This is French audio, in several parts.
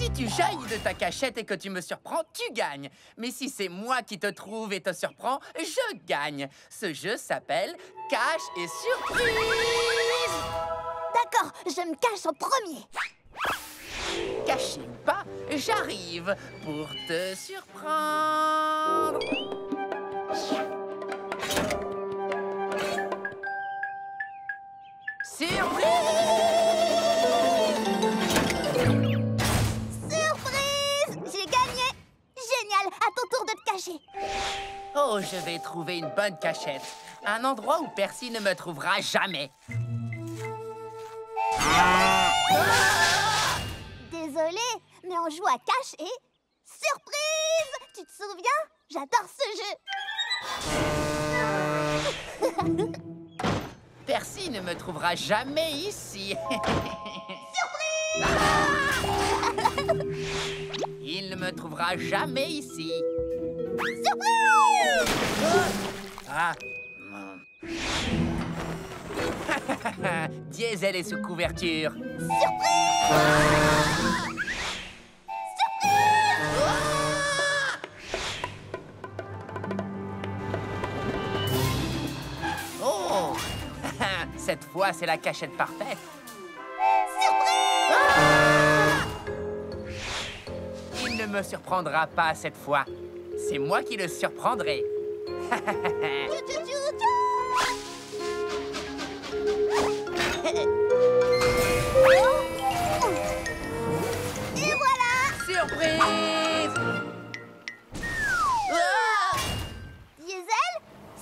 Si tu jaillis de ta cachette et que tu me surprends, tu gagnes. Mais si c'est moi qui te trouve et te surprends, je gagne. Ce jeu s'appelle Cache et Surprise. D'accord, je me cache en premier. Caché ou pas, j'arrive pour te surprendre. Surprise! J'ai gagné! Génial! À ton tour de te cacher. Oh, je vais trouver une bonne cachette. Un endroit où Percy ne me trouvera jamais. Désolée, mais on joue à cache et... Surprise! Tu te souviens? J'adore ce jeu. Percy ne me trouvera jamais ici. Surprise! Il ne me trouvera jamais ici. Surprise! Ah. Diesel est sous couverture. Surprise! Oh! Cette fois, c'est la cachette parfaite. Surprise! Il ne me surprendra pas cette fois. C'est moi qui le surprendrai. Et voilà! Surprise! Ah! Diesel,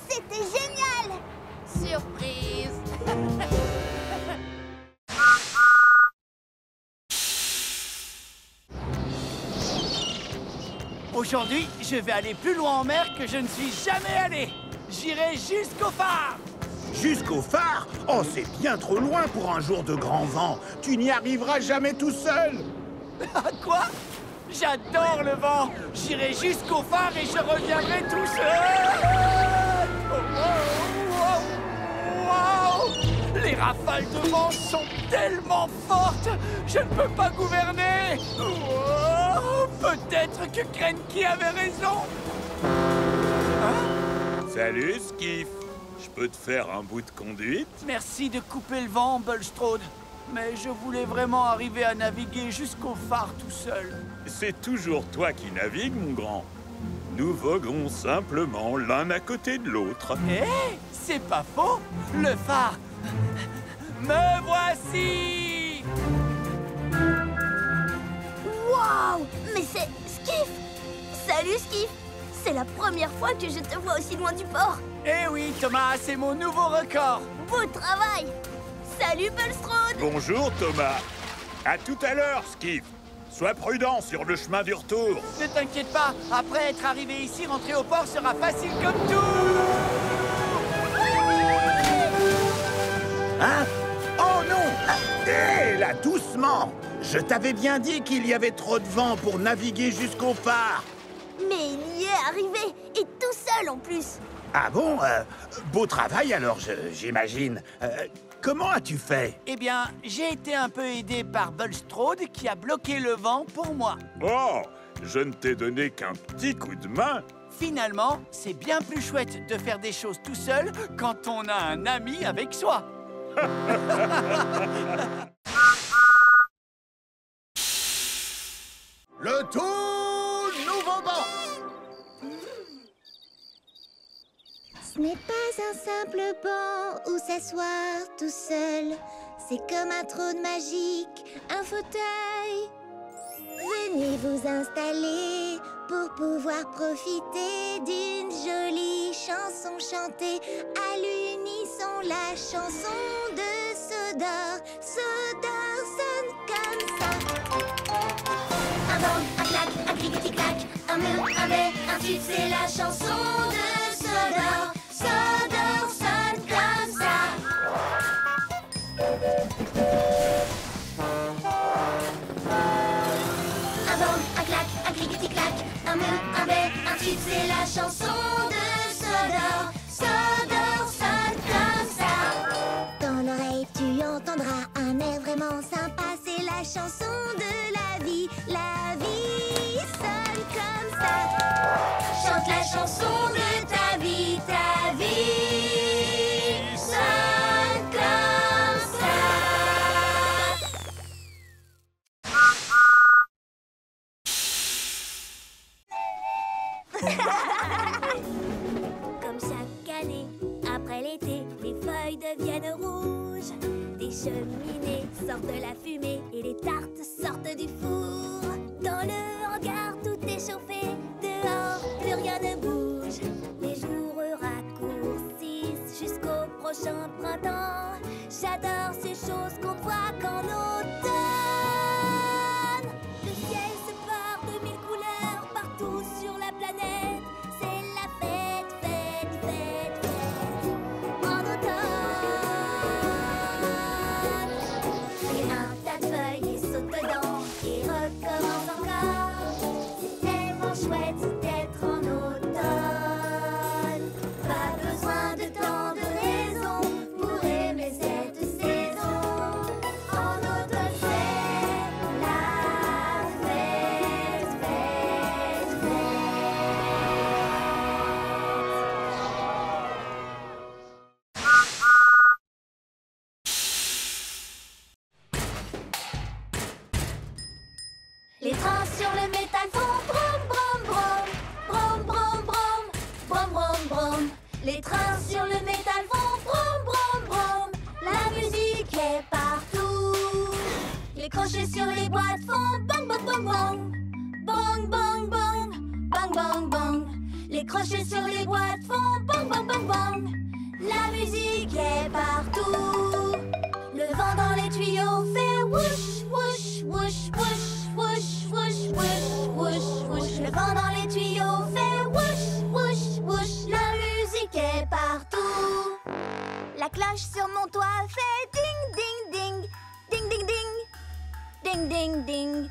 c'était génial! Surprise! Aujourd'hui, je vais aller plus loin en mer que je ne suis jamais allé. J'irai jusqu'au phare. Jusqu'au phare? Oh, c'est bien trop loin pour un jour de grand vent. Tu n'y arriveras jamais tout seul. Quoi? J'adore le vent. J'irai jusqu'au phare et je reviendrai tout seul. Wow! Les rafales de vent sont tellement fortes, je ne peux pas gouverner. Oh, peut-être que Cranky avait raison. Salut, Skiff. Je peux te faire un bout de conduite? Merci de couper le vent, Bulstrode. Mais je voulais vraiment arriver à naviguer jusqu'au phare tout seul. C'est toujours toi qui navigues, mon grand. Nous voguons simplement l'un à côté de l'autre. Eh, c'est pas faux. Le phare. Me voici. Waouh! Mais c'est Skiff! Salut Skiff! C'est la première fois que je te vois aussi loin du port. Eh oui, Thomas, c'est mon nouveau record. Beau travail! Salut Bulstrode! Bonjour, Thomas. À tout à l'heure, Skiff. Sois prudent sur le chemin du retour. Ne t'inquiète pas, après être arrivé ici, rentrer au port sera facile comme tout. Hein? Oh non! Hé, là, doucement! Je t'avais bien dit qu'il y avait trop de vent pour naviguer jusqu'au phare. Mais il y est arrivé, et tout seul en plus. Ah bon? Beau travail alors, j'imagine. Comment as-tu fait? Eh bien, j'ai été un peu aidé par Bulstrode qui a bloqué le vent pour moi. Oh, je ne t'ai donné qu'un petit coup de main. Finalement, c'est bien plus chouette de faire des choses tout seul quand on a un ami avec soi. Le tout nouveau banc! Ce n'est pas un simple banc où s'asseoir tout seul. C'est comme un trône magique, un fauteuil. Venez vous installer pour pouvoir profiter d'une jolie chanson chantée à l'unisson. La chanson de Sodor. Sodor sonne comme ça. Un bang, un clac, un clic-tic-clac, un mur, un bais, un tube, c'est la chanson de Sodor. Sodor sonne comme ça. Un bang, un clac, un clic-tic-clac, un mur, un bais, un tube, c'est la chanson de Sodor. Sodor sonne comme ça. Dans l'oreille, tu entendras un air vraiment sympa, c'est la chanson de la vie. la vie sonne comme ça. Chante la chanson de ta vie sonne comme ça. Comme chaque année, après l'été, les feuilles deviennent rouges. Des cheminées sortent de la fumée et les tartes sortent du four. Dans le hangar, tout est chauffé. Dehors, plus rien ne bouge. Les jours raccourcissent jusqu'au prochain printemps. J'adore ces choses qu'on ne voit qu'en automne. Le ciel se part de mille couleurs partout sur la planète. C'est la fête, fête, fête, fête en automne. Et un tas de feuilles et saute dedans et recommence encore. C'est tellement chouette d'être en automne. Pas besoin de tant de raisons pour aimer cette saison. En automne c'est la fête, fête, fête. Les trains sur le métal font brom brom brom, brom brom brom, brom brom brom. Les trains sur le métal font brom brom brom. La musique est partout. Les crochets sur les boîtes font bang bang bang bang, bang bang bang, bang bang bang. Les crochets sur les boîtes font bang bang bang bang. La musique est partout. Le vent dans les tuyaux fait whoosh whoosh whoosh whoosh. Whoosh, whoosh, whoosh, whoosh, whoosh. Le vent dans les tuyaux fait whoosh, whoosh, whoosh. La musique est partout. La cloche sur mon toit fait ding, ding, ding. Ding, ding, ding. Ding, ding, ding.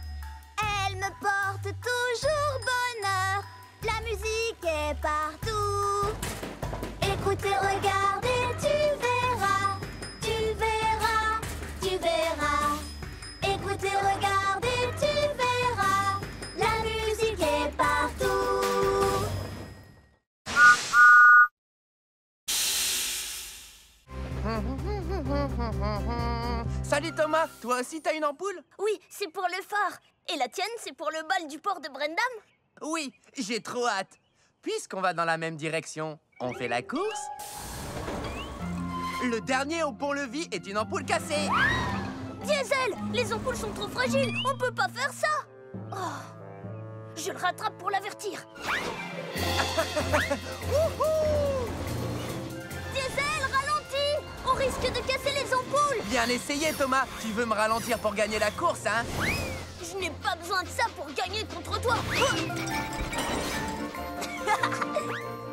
Elle me porte toujours bonheur. La musique est partout. Écoutez, regardez, tu verras. Tu verras, tu verras. Écoutez, regardez, tu verras. La musique est partout. Salut Thomas, toi aussi t'as une ampoule? Oui, c'est pour le phare. Et la tienne, c'est pour le bal du port de Brendam? Oui, j'ai trop hâte. Puisqu'on va dans la même direction, on fait la course? Le dernier au pont-levis est une ampoule cassée. Diesel, les ampoules sont trop fragiles. On peut pas faire ça. Oh, je le rattrape pour l'avertir. Diesel, ralentis. On risque de casser les ampoules. Bien essayé Thomas. Tu veux me ralentir pour gagner la course, hein? Je n'ai pas besoin de ça pour gagner contre toi.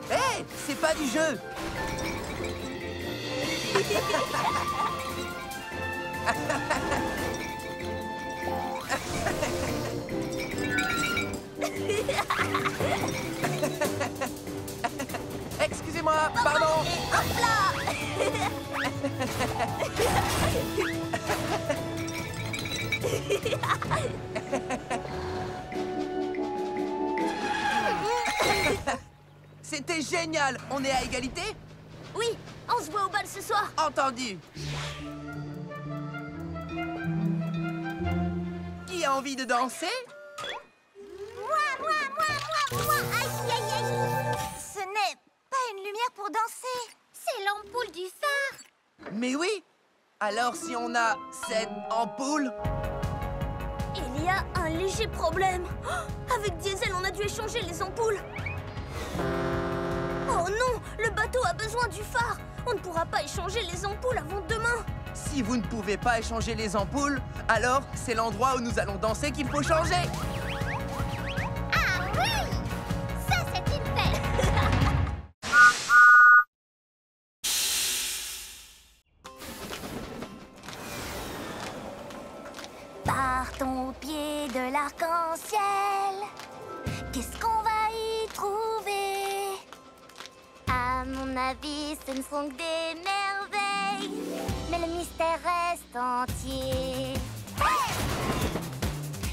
Hé, hey, c'est pas du jeu. Excusez-moi, pardon. Et hop là. C'était génial. On est à égalité? Oui, on se voit au bal ce soir. Entendu. Qui a envie de danser? Moi. Aïe, aïe, aïe. Ce n'est pas une lumière pour danser. C'est l'ampoule du phare. Mais oui. Alors si on a cette ampoule? Il y a un léger problème. Oh, avec Diesel, on a dû échanger les ampoules. Oh non, le bateau a besoin du phare. On ne pourra pas échanger les ampoules avant demain. Si vous ne pouvez pas échanger les ampoules, alors c'est l'endroit où nous allons danser qu'il faut changer. Ah oui, ça c'est une fête. Partons au pied de l'arc-en-ciel. Qu'est-ce qu'on va y trouver? À mon avis, ce ne sont que des merveilles, mais le mystère reste entier.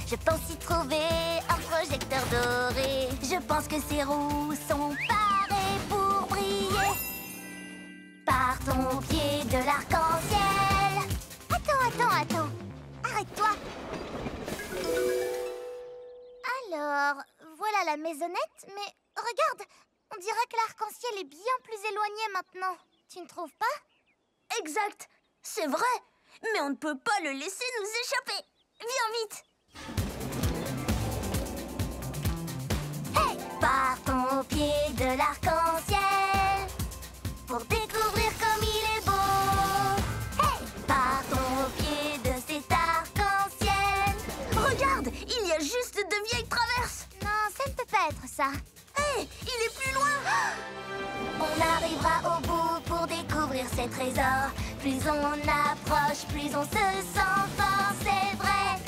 Je pense y trouvé un projecteur doré. Je pense que ces roues sont parées pour briller. Par ton pied de l'arc-en-ciel. Attends. Arrête-toi. Alors, voilà la maisonnette, mais regarde, on dirait que l'arc-en-ciel est bien plus éloigné maintenant. Tu ne trouves pas? Exact, c'est vrai, mais on ne peut pas le laisser nous échapper. Viens vite. Hey! Partons au pied de l'arc-en-ciel pour découvrir comme il est beau. Hey! Partons au pied de cet arc-en-ciel. Regarde, il y a juste de vieilles traverses. Non, ça ne peut pas être ça. Hey, il est plus loin. On arrivera au bout pour découvrir ces trésors. Plus on approche, plus on se sent fort, c'est vrai.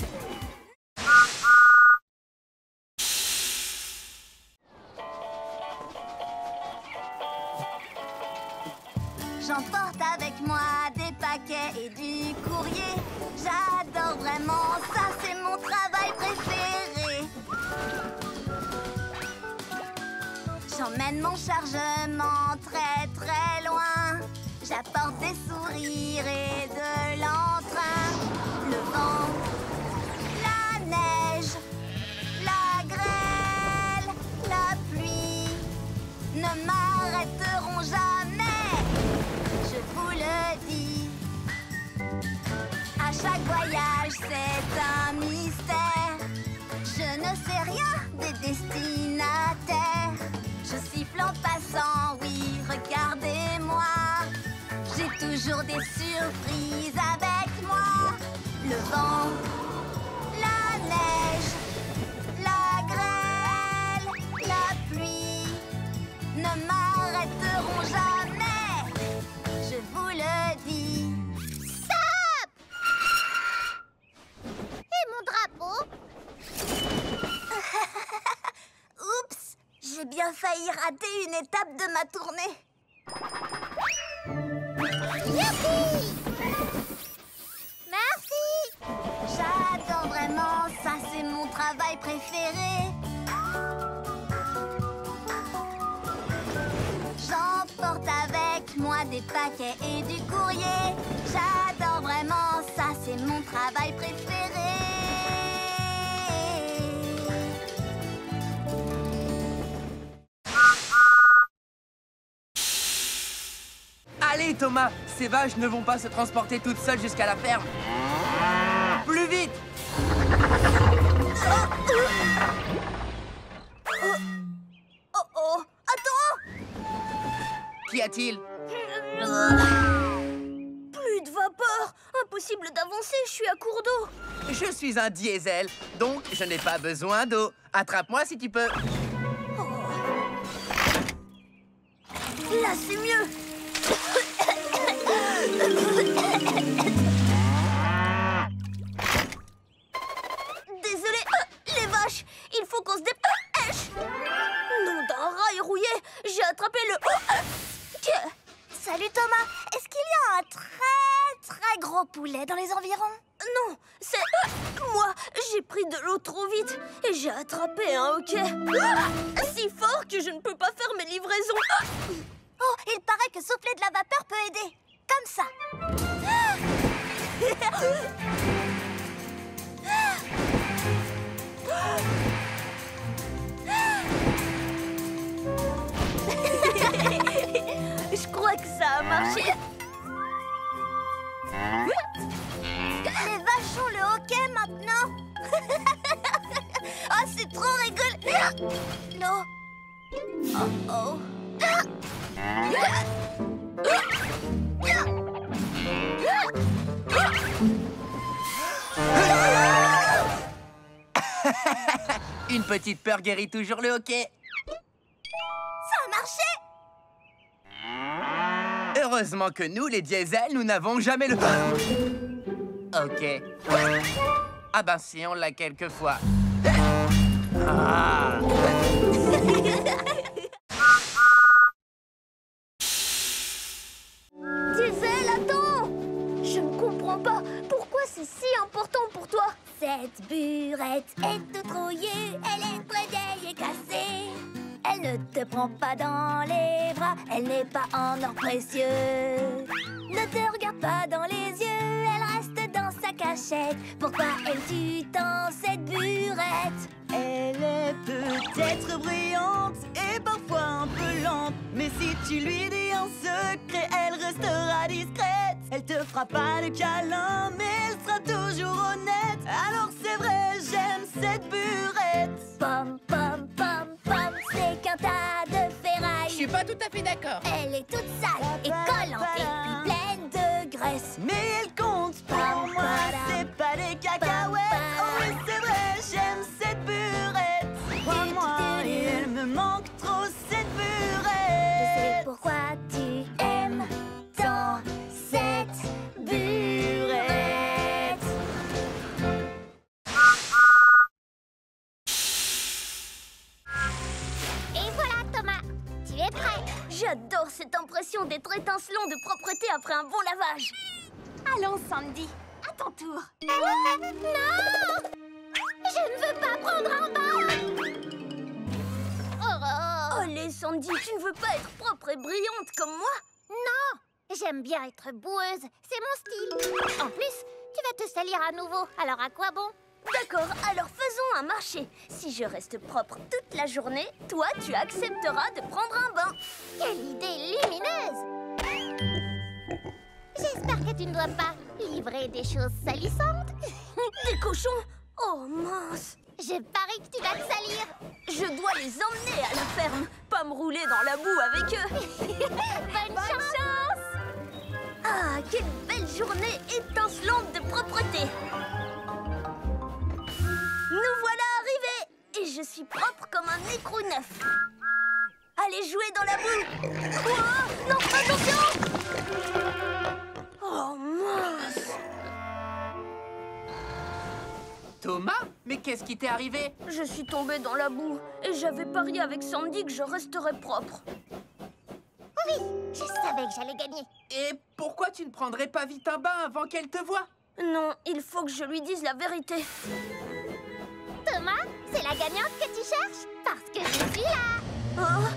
J'emporte avec moi des paquets et du courrier. J'adore vraiment ça, c'est mon travail préféré. J'emmène mon chargement très très loin. J'apporte des sourires et de l'entrain. Le vent, la neige, la grêle, la pluie ne m'arrêteront jamais. Je vous le dis. À chaque voyage, c'est un mystère. Je ne sais rien des destinataires. Je siffle en passant, oui, regardez-moi. J'ai toujours des surprises avec moi. Le vent, la neige, la grêle, la pluie ne m'arrêteront jamais. Je vous le dis. Stop! Et mon drapeau? Oups! J'ai bien failli rater une étape de ma tournée. Youpi! Merci! J'adore vraiment, ça c'est mon travail préféré. J'emporte avec moi des paquets et du courrier. J'adore vraiment, ça c'est mon travail préféré. Allez, Thomas, ces vaches ne vont pas se transporter toutes seules jusqu'à la ferme. Plus vite! Oh, attends! Qu'y a-t-il? Plus de vapeur! Impossible d'avancer, je suis à court d'eau. Je suis un diesel, donc je n'ai pas besoin d'eau. Attrape-moi si tu peux. Là, c'est mieux. Désolé, les vaches, il faut qu'on se dépêche. Nom d'un rail rouillé, j'ai attrapé le... Salut Thomas, est-ce qu'il y a un très gros poulet dans les environs? Non, c'est... moi, j'ai pris de l'eau trop vite et j'ai attrapé un hoquet. Si fort que je ne peux pas faire mes livraisons. Oh, il paraît que souffler de la vapeur peut aider. Comme ça. Je crois que ça a marché. Les vaches ont le hoquet maintenant. Ah, c'est trop rigolo. Non. Oh. Une petite peur guérit toujours le hoquet. Ça a marché. Heureusement que nous, les diesels, nous n'avons jamais le... Ok. Ah ben si, on l'a quelquefois. Ah. Diesel, attends! Je ne comprends pas. Pourquoi c'est si important pour toi? C'est Cette burette est toute rouillée, elle est très vieille et cassée. Elle ne te prend pas dans les bras, elle n'est pas en or précieux. Ne te regarde pas dans les yeux, elle reste dans sa cachette. Pourquoi aimes-tu tant cette burette? Elle est peut-être brillante et parfois un peu lente, mais si tu lui dis un secret, elle restera discrète. Elle te fera pas de câlin, mais elle sera toujours honnête. Alors c'est vrai, j'aime cette burette. Pom, pom, pom, pom, c'est qu'un tas de Je ferraille. suis pas tout à fait d'accord. Elle est toute sale et collante et puis pleine de graisse. Mais elle compte pour moi, c'est pas des cacahuètes. Oh oui, c'est vrai, j'aime cette burette. Crois-moi, et elle me manque trop cette Je burette. sais pourquoi tu aimes tant cette burette. Et voilà Thomas, tu es prêt? J'adore cette impression d'être étincelant de propreté après un bon lavage. Allons Sandy, à ton tour. Non! Je ne veux pas prendre un bain! Allez Sandy, tu ne veux pas être propre et brillante comme moi? Non! J'aime bien être boueuse, c'est mon style. En plus, tu vas te salir à nouveau, alors à quoi bon? D'accord, alors faisons un marché. Si je reste propre toute la journée, toi, tu accepteras de prendre un bain. Quelle idée lumineuse! J'espère que tu ne dois pas livrer des choses salissantes. Des cochons? Oh mince! Je parie que tu vas te salir. Je dois les emmener à la ferme, pas me rouler dans la boue avec eux. Bonne chance! Ah, quelle belle journée étincelante de propreté! Nous voilà arrivés! Et je suis propre comme un écrou neuf. Allez jouer dans la boue! Oh, non, attention! Oh, mince! Thomas, mais qu'est-ce qui t'est arrivé? Je suis tombée dans la boue et j'avais parié avec Sandy que je resterais propre. Oui, je savais que j'allais gagner. Et pourquoi tu ne prendrais pas vite un bain avant qu'elle te voie? Non, il faut que je lui dise la vérité. Thomas, c'est la gagnante que tu cherches? Parce que je suis là. Oh.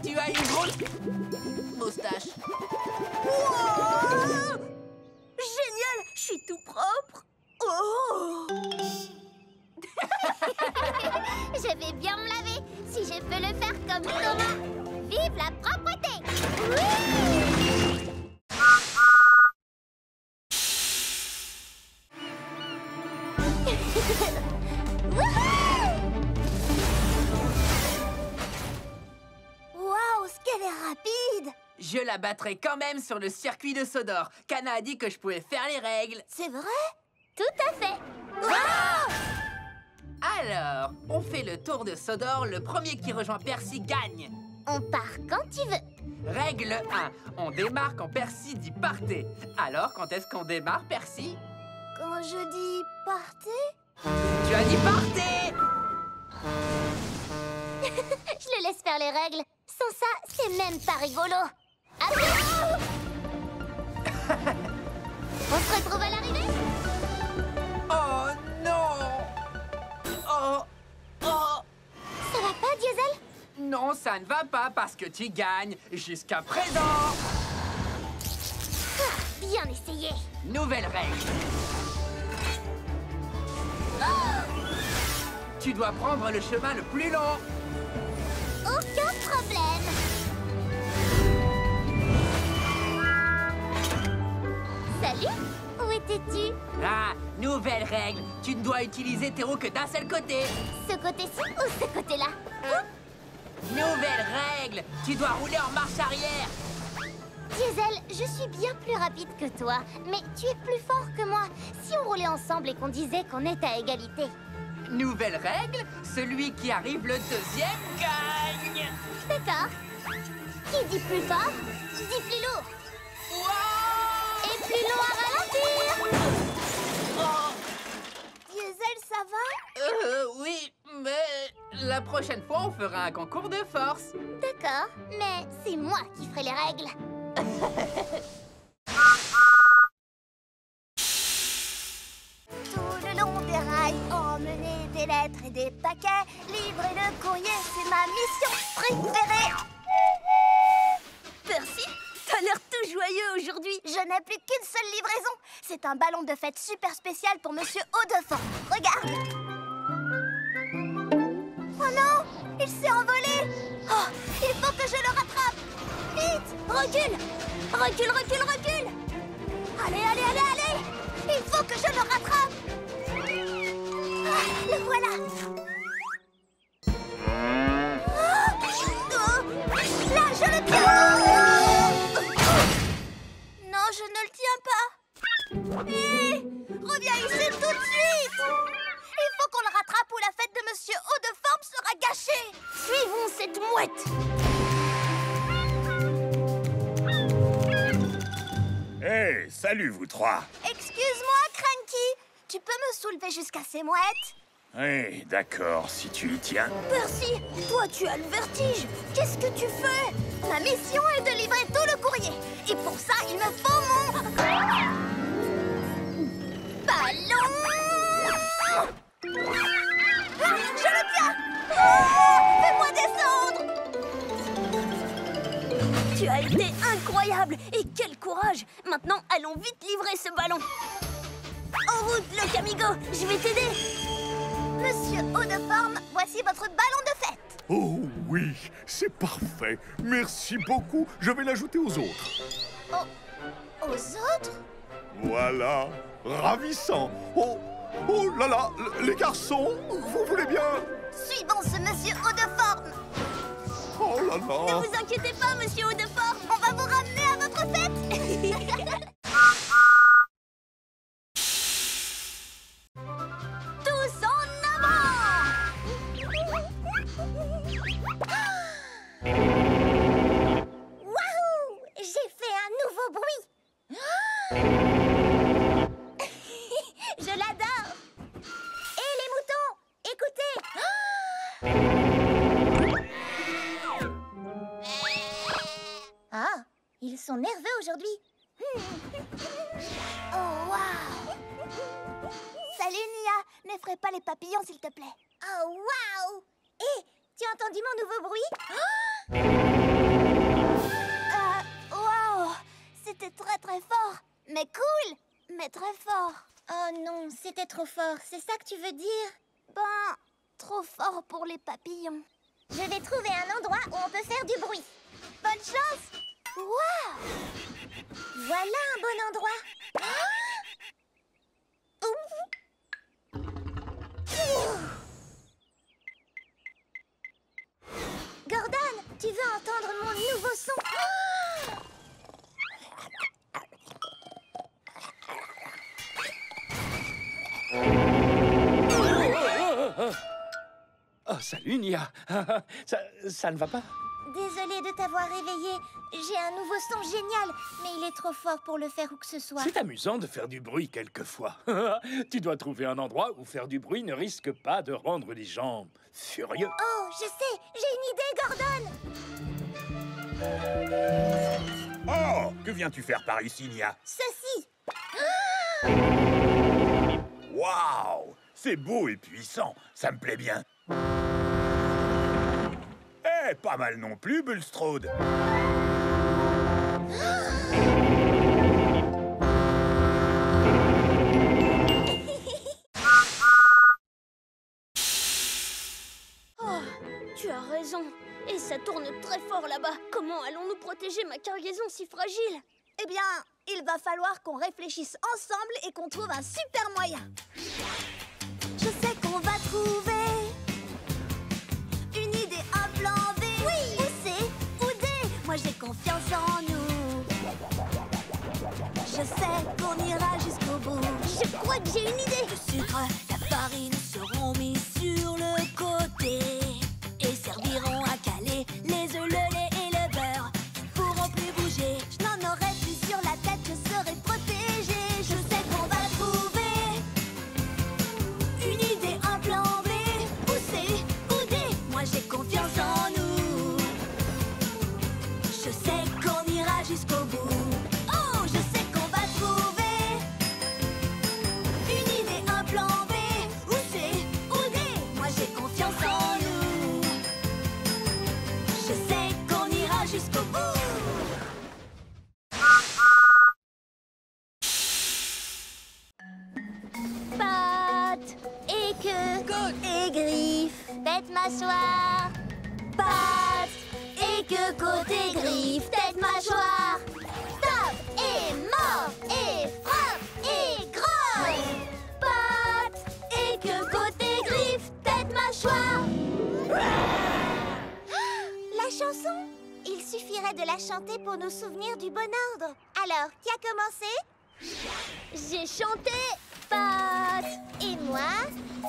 Tu as une grosse moustache. Wow! Génial, je suis tout propre. Oh! Je vais bien me laver si je peux le faire comme Thomas. Vive la propreté! Oui! Waouh, ce qu'elle est rapide! Je la battrai quand même sur le circuit de Sodor. Kana a dit que je pouvais faire les règles. C'est vrai? Tout à fait! Alors, on fait le tour de Sodor. Le premier qui rejoint Percy gagne. On part quand tu veux. Règle 1. On démarre quand Percy dit partez. Alors, quand est-ce qu'on démarre, Percy? Quand je dis partez, Tu as dit partez! je le laisse faire les règles. Sans ça, c'est même pas rigolo. Attention! On se retrouve à l'arrivée? Oh non! Oh! Oh! Ça va pas, Diesel? Non, ça ne va pas parce que tu gagnes jusqu'à présent. Ah, bien essayé. Nouvelle règle. Tu dois prendre le chemin le plus long. Aucun problème. Salut, où étais-tu? Ah, nouvelle règle. Tu ne dois utiliser tes roues que d'un seul côté. Ce côté-ci ou ce côté-là? Nouvelle règle. Tu dois rouler en marche arrière. Diesel, je suis bien plus rapide que toi, mais tu es plus fort que moi. Si on roulait ensemble et qu'on disait qu'on est à égalité. Nouvelle règle. Celui qui arrive le deuxième gagne. D'accord. Qui dit plus fort, dit plus lourd. Wow! Et plus long à ralentir. Oh, Diesel, ça va? oui, mais la prochaine fois, on fera un concours de force. D'accord, mais c'est moi qui ferai les règles. Tout le long des rails, emmener des lettres et des paquets, livrer le courrier, c'est ma mission préférée. Percy, t'as l'air tout joyeux aujourd'hui. Je n'ai plus qu'une seule livraison. C'est un ballon de fête super spécial pour Monsieur Haut-de-Fort. Regarde. Oh non, il s'est envolé. Oh, il faut que je le rattrape. Vite, recule. Recule, recule, recule. Allez, allez, allez, allez. Il faut que je le rattrape. Ah, le voilà. Là, je le tiens. Non, je ne le tiens pas. Hé, reviens ici tout de suite. Il faut qu'on le rattrape ou la fête de Monsieur Haut-de-Forme sera gâchée. Suivons cette mouette. Hé, salut vous trois. Excuse-moi, Cranky. Tu peux me soulever jusqu'à ces mouettes? Oui, d'accord, si tu y tiens. Percy, toi tu as le vertige. Qu'est-ce que tu fais? Ma mission est de livrer tout le courrier. Et pour ça, il me faut mon... ballon. Ah, je le tiens. Oh, fais-moi descendre. Tu as été incroyable. Et quel courage. Maintenant, allons vite livrer ce ballon. En route, le Camigo. Je vais t'aider. Monsieur Haut-de-Forme, voici votre ballon de fête. Oh oui, c'est parfait. Merci beaucoup. Je vais l'ajouter aux autres. Oh, aux autres? Voilà, ravissant. Oh, oh là là, les garçons, vous voulez bien? Suivons ce Monsieur Haut-de-Forme. Oh là Ne là. vous inquiétez pas, Monsieur Haut-de-Forme. On va vous ramener à votre fête. Tous en avant. Waouh! J'ai fait un nouveau bruit. Je l'adore. Et les moutons, écoutez. Ah, ils sont nerveux aujourd'hui. Oh, waouh! Salut, Nia. N'effraie pas les papillons, s'il te plaît. Oh, waouh! Hé, tu as entendu mon nouveau bruit? Waouh! C'était très très fort. Mais cool, mais très fort. Oh non, c'était trop fort. C'est ça que tu veux dire? Ben, trop fort pour les papillons. Je vais trouver un endroit où on peut faire du bruit. Bonne chance! Waouh! Voilà un bon endroit. Gordon, tu veux entendre mon nouveau son? Oh, salut, Nia. Ça ne va pas? Désolée de t'avoir réveillé. J'ai un nouveau son génial, mais il est trop fort pour le faire où que ce soit. C'est amusant de faire du bruit quelquefois. Tu dois trouver un endroit où faire du bruit ne risque pas de rendre les gens furieux. Oh, je sais, j'ai une idée, Gordon. Oh, que viens-tu faire par ici, Nia? Ceci. Waouh! C'est beau et puissant, ça me plaît bien. Eh, pas mal non plus, Bulstrode. Oh, tu as raison. Et ça tourne très fort là-bas. Comment allons-nous protéger ma cargaison si fragile? Eh bien, il va falloir qu'on réfléchisse ensemble et qu'on trouve un super moyen. Je sais qu'on va trouver une idée, un plan B. Oui! Où c'est? Où D? Moi j'ai confiance en nous. Je sais qu'on ira jusqu'au bout. Je crois que j'ai une idée. Le sucre, la farine seront mis sur le côté et serviront à caler les œufs, le lait et le beurre. Ils pourront plus bouger. Je n'en aurai plus sur la tête, je serai protégée. Je sais qu'on va trouver une idée, un plan B. Où c'est? Où D? Moi j'ai confiance en nous. Je sais qu'on ira jusqu'au bout. tête mâchoire. Pattes et queue, côté griffe, tête mâchoire. Tape et mord et frappe et grogne. Pattes et queue, côté griffe, tête mâchoire. La chanson? Il suffirait de la chanter pour nous souvenir du bon ordre. Alors, qui a commencé? J'ai chanté Pattes. Et moi?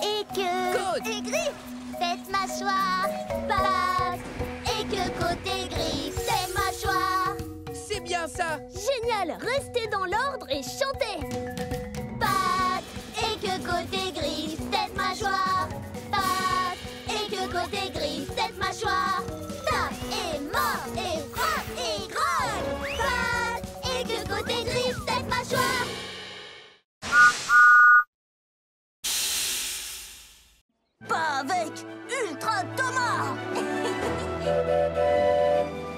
Et queue. Côte. Et griffe. Tête mâchoire. Pattes. Et queue, côté griffe. Tête mâchoire. C'est bien ça. Génial. Restez dans l'ordre et chantez. Pattes. Et queue, côté griffe. Tête mâchoire. Pattes. Et queue, côté griffe. Tête mâchoire. Tape et mord et frappe et grogne. Pattes. Et queue, côté griffe. Tête mâchoire. Pas avec Ultra Thomas.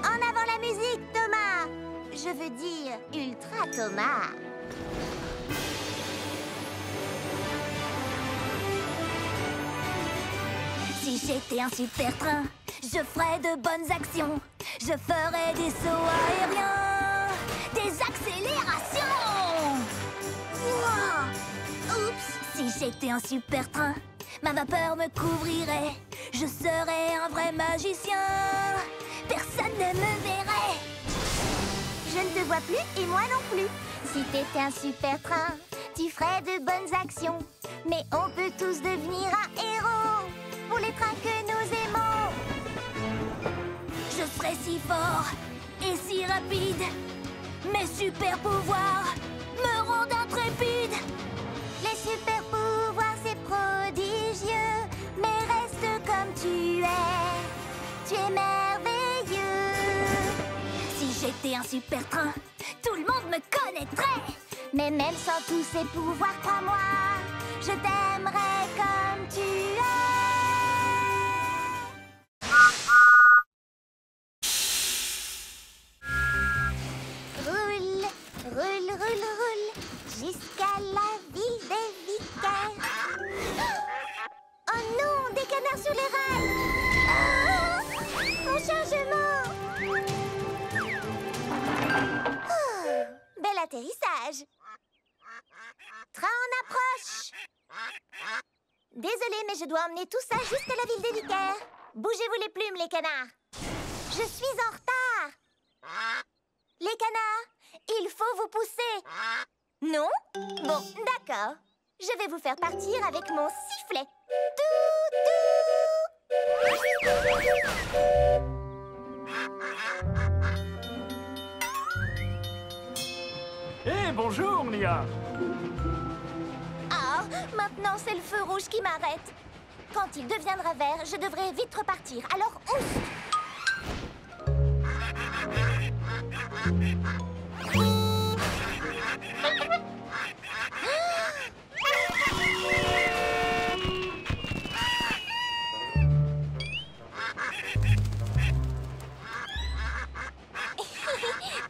En avant la musique, Thomas. Je veux dire Ultra Thomas. Si j'étais un super train, je ferais de bonnes actions. Je ferais des sauts aériens, des accélérations. Ouah. Oups. Si j'étais un super train, ma vapeur me couvrirait. Je serais un vrai magicien. Personne ne me verrait. Je ne te vois plus et moi non plus. Si t'étais un super train, tu ferais de bonnes actions. Mais on peut tous devenir un héros pour les trains que nous aimons. Je serais si fort et si rapide. Mes super pouvoirs me rendent intrépide. Les super pouvoirs, c'est prodigieux. Mais reste comme tu es. Tu es merveilleux. Si j'étais un super train, tout le monde me connaîtrait. Mais même sans tous ces pouvoirs, crois-moi, je t'aimerais comme tu es. Roule, roule, roule, roule, jusqu'à la ville des vicaires. Oh non, des canards sur les rails. Oh, mon chargement. Oh, bel atterrissage. Train en approche. Désolée, mais je dois emmener tout ça jusqu'à la ville des vicaires. Bougez-vous les plumes, les canards. Je suis en retard. Les canards, il faut vous pousser. Non? Bon, d'accord. Je vais vous faire partir avec mon sifflet. Eh, bonjour, Nia. Ah, maintenant c'est le feu rouge qui m'arrête. Quand il deviendra vert, je devrais vite repartir. Alors, ouf!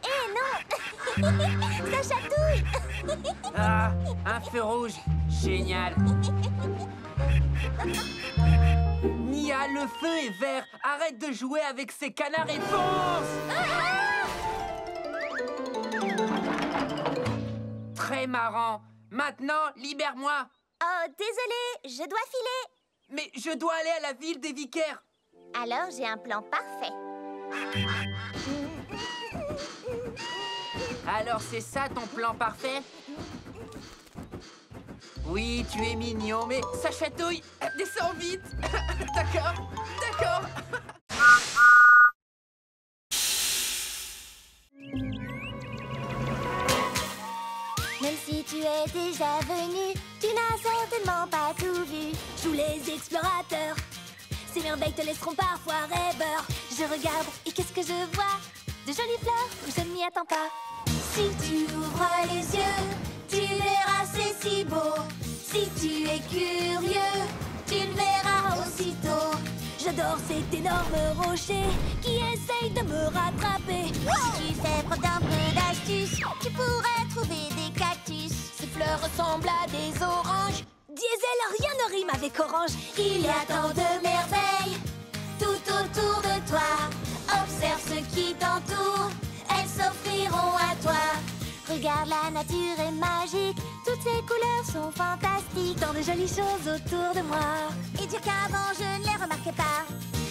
Eh non! Ça chatouille! Ah, un feu rouge. Génial. Nia, le feu est vert. Arrête de jouer avec ces canards et fonce! Très marrant. Maintenant, libère-moi. Oh, désolé, je dois filer. Mais je dois aller à la ville des vicaires. Alors, j'ai un plan parfait. Alors, c'est ça ton plan parfait? Oui, tu es mignon, mais ça chatouille. Descends vite. D'accord, d'accord. Même si tu es déjà venu, tu n'as certainement pas tout vu. Joue les explorateurs. Ces merveilles te laisseront parfois rêveur. Je regarde et qu'est-ce que je vois? De jolies fleurs où je ne m'y attends pas. Si tu ouvres les yeux, tu verras c'est si beau. Si tu es curieux, tu le verras aussitôt. J'adore cet énorme rocher qui essaye de me rattraper. Si tu fais preuve d'un peu d'astuce, tu pourrais trouver des cactus. Ces fleurs ressemblent à des oranges. Diesel rien ne rime avec orange. Il y a tant de merveilles tout autour de toi. Observe ce qui t'entoure, elles s'offriront à toi. Regarde, la nature est magique, toutes ces couleurs sont fantastiques. Tant de jolies choses autour de moi, et dire qu'avant je ne les remarquais pas.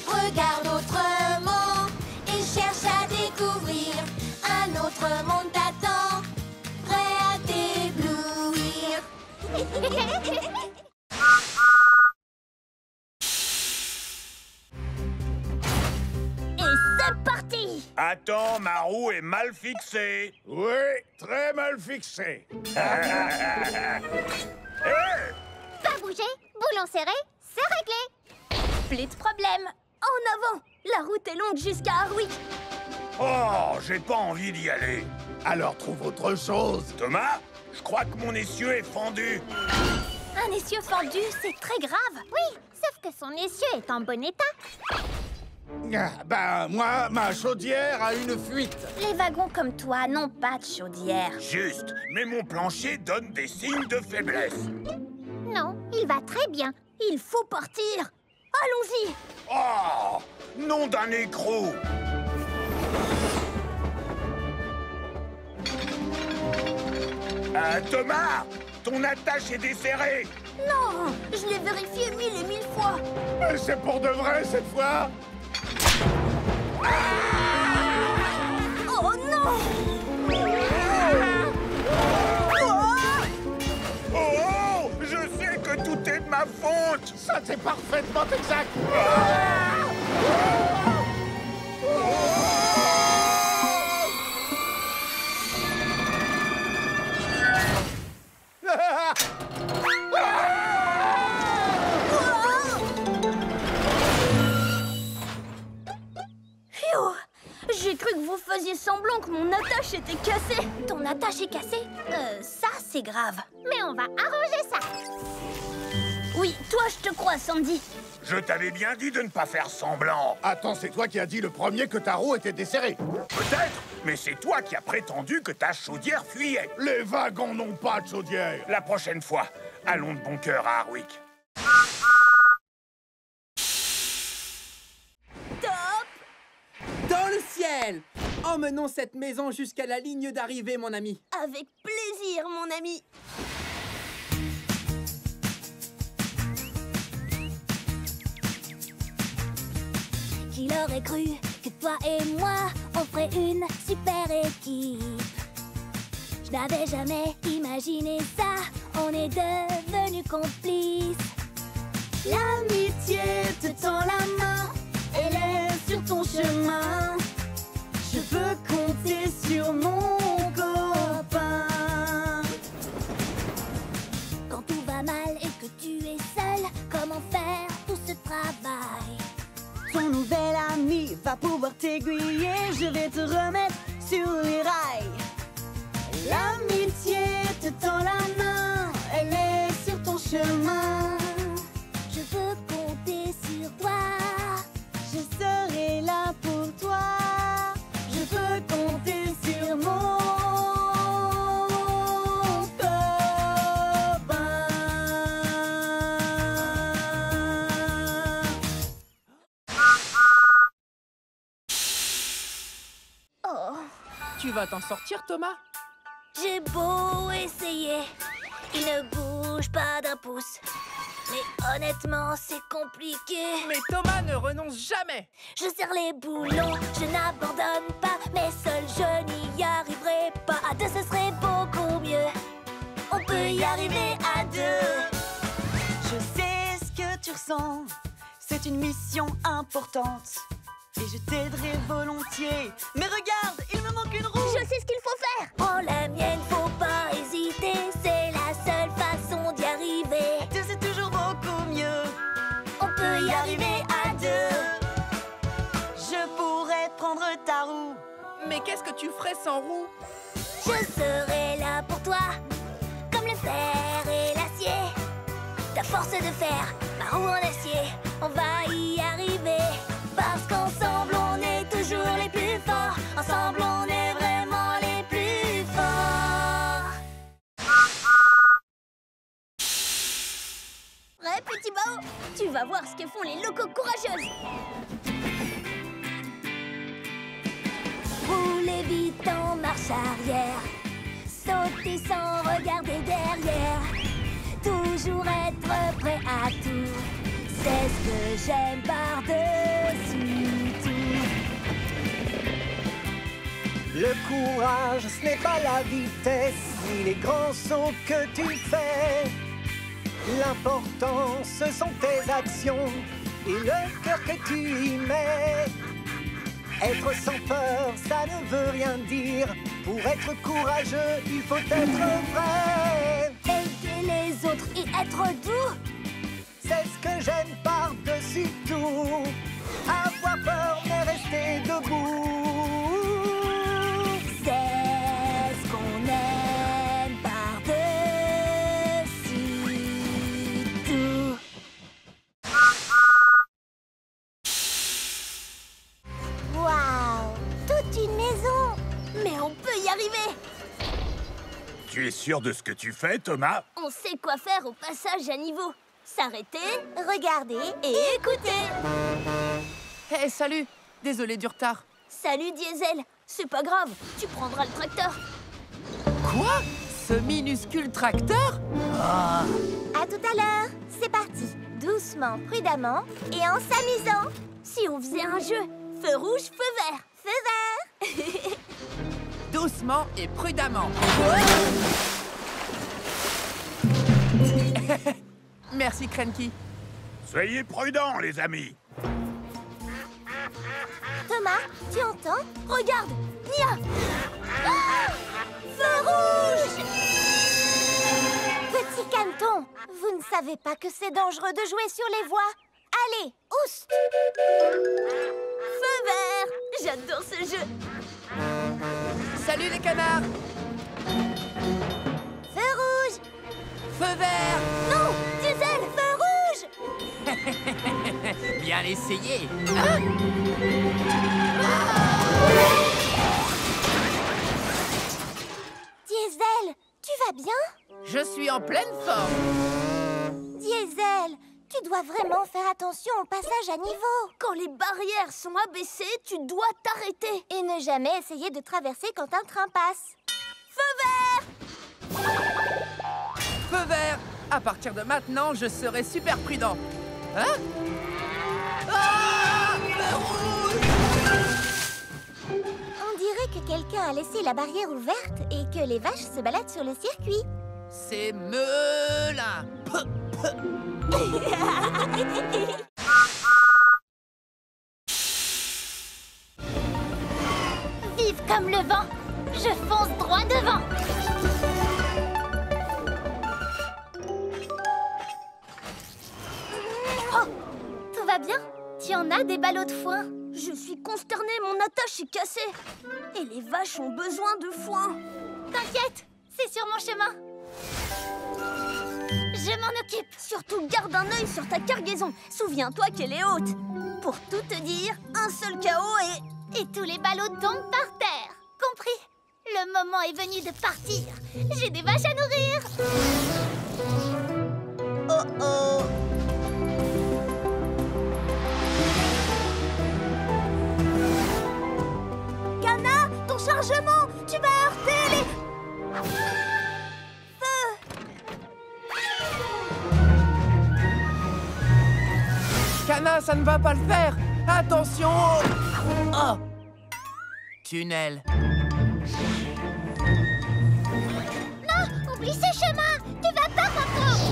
Regarde autrement et cherche à découvrir. Un autre monde t'attend, prêt à t'éblouir. Et c'est parti! Attends, ma roue est mal fixée. Oui, très mal fixé. Pas bouger, boulon serré, c'est réglé. Plus de problème. En avant! La route est longue jusqu'à Harwick. Oh, j'ai pas envie d'y aller. Alors trouve autre chose. Thomas, je crois que mon essieu est fendu. Un essieu fendu, c'est très grave. Oui, sauf que son essieu est en bon état. Ben, moi, ma chaudière a une fuite. Les wagons comme toi n'ont pas de chaudière. Juste, mais mon plancher donne des signes de faiblesse. Non, il va très bien. Il faut partir. Allons-y. Oh, nom d'un écrou. Thomas, ton attache est desserrée. Non, je l'ai vérifié 1000 et 1000 fois. C'est pour de vrai cette fois? Oh non! Oh, je sais que tout est de ma faute. Ça, c'est parfaitement exact. Phew! J'ai cru que vous faisiez semblant que mon attache était cassée. Ton attache est cassée? Ça, c'est grave. Mais on va arranger ça. Oui, toi, je te crois, Sandy. Je t'avais bien dit de ne pas faire semblant. Attends, c'est toi qui as dit le premier que ta roue était desserrée. Peut-être, mais c'est toi qui as prétendu que ta chaudière fuyait. Les wagons n'ont pas de chaudière. La prochaine fois, allons de bon cœur à Harwick. Top! Dans le ciel! Emmenons cette maison jusqu'à la ligne d'arrivée, mon ami. Avec plaisir, mon ami. Qui l'aurait cru que toi et moi, on ferait une super équipe. Je n'avais jamais imaginé ça, on est devenus complices. L'amitié te tend la main, elle est sur ton chemin. Je peux compter sur mon copain. Quand tout va mal et que tu es seul, comment faire tout ce travail? Ton nouvel ami va pouvoir t'aiguiller, je vais te remettre sur les rails. L'amitié te tend la main, elle est sur ton chemin. Je veux compter sur toi. Je serai là pour toi. Je peux compter sur mon Oh, Tu vas t'en sortir, Thomas? J'ai beau essayer, il ne bouge pas d'un pouce. Mais honnêtement, c'est compliqué. Mais Thomas ne renonce jamais! Je serre les boulons, je n'abandonne pas. Mais seul, je n'y arriverai pas. À deux, ce serait beaucoup mieux. On peut y arriver à deux. Je sais ce que tu ressens, c'est une mission importante. Et je t'aiderai volontiers. Mais regarde, il me manque une roue. Je sais ce qu'il faut faire. Prends la mienne, faut pas hésiter. C'est la seule façon d'y arriver. Deux, c'est toujours beaucoup mieux. On peut y arriver à deux. Je pourrais prendre ta roue. Mais qu'est-ce que tu ferais sans roue? Je serai là pour toi, comme le fer et l'acier. Ta force de fer, ma roue en acier. On va y arriver. Parce qu'ensemble, on est toujours les plus forts. Ensemble, on est vraiment les plus forts. va voir ce que font les locaux courageuses. Roulez vite en marche arrière, sautez sans regarder derrière, toujours être prêt à tout, c'est ce que j'aime par-dessus tout. Le courage, ce n'est pas la vitesse, ni les grands sauts que tu fais. L'important, ce sont tes actions et le cœur que tu y mets. Être sans peur, ça ne veut rien dire. Pour être courageux, il faut être vrai. Aider les autres et être doux, c'est ce que j'aime par-dessus tout. Avoir peur, mais rester debout. C'est ce qu'on aime par-dessus tout. Waouh! Toute une maison! Mais on peut y arriver! Tu es sûr de ce que tu fais, Thomas? On sait quoi faire au passage à niveau. S'arrêter, Regardez et écouter. Hé, salut! Désolé du retard. Salut Diesel, c'est pas grave, tu prendras le tracteur. Quoi? Ce minuscule tracteur? À tout à l'heure. C'est parti. Doucement, prudemment et en s'amusant. Si on faisait un jeu, feu rouge, feu vert. Feu vert. Doucement et prudemment. Merci, Cranky. Soyez prudents, les amis. Thomas, tu entends? Regarde, Nia. Ah, feu rouge! Petit caneton, vous ne savez pas que c'est dangereux de jouer sur les voies. Allez, oust! Feu vert! J'adore ce jeu. Salut les canards. Feu rouge! Feu vert. Non! Diesel, feu rouge! Bien essayé. Hein? Diesel, tu vas bien? Je suis en pleine forme. Diesel, tu dois vraiment faire attention au passage à niveau. Quand les barrières sont abaissées, tu dois t'arrêter. Et ne jamais essayer de traverser quand un train passe. Feu vert! Feu vert. À partir de maintenant, je serai super prudent. Hein? Ah! Feu rouge! On dirait que quelqu'un a laissé la barrière ouverte et que les vaches se baladent sur le circuit. C'est Melin. Vive comme le vent, je fonce droit devant. Oh, tout va bien? Tu en as des ballots de foin? Je suis consternée, mon attache est cassée. Et les vaches ont besoin de foin. T'inquiète, c'est sur mon chemin. Je m'en occupe. Surtout garde un œil sur ta cargaison. Souviens-toi qu'elle est haute. Pour tout te dire, un seul chaos Et tous les ballots tombent par terre. Compris? Le moment est venu de partir. J'ai des vaches à nourrir. Oh oh. Cana, ton chargement, tu vas heurter les... Cana, ça ne va pas le faire. Attention. Oh. Tunnel. Non, oublie ce chemin. Tu vas pas comprendre.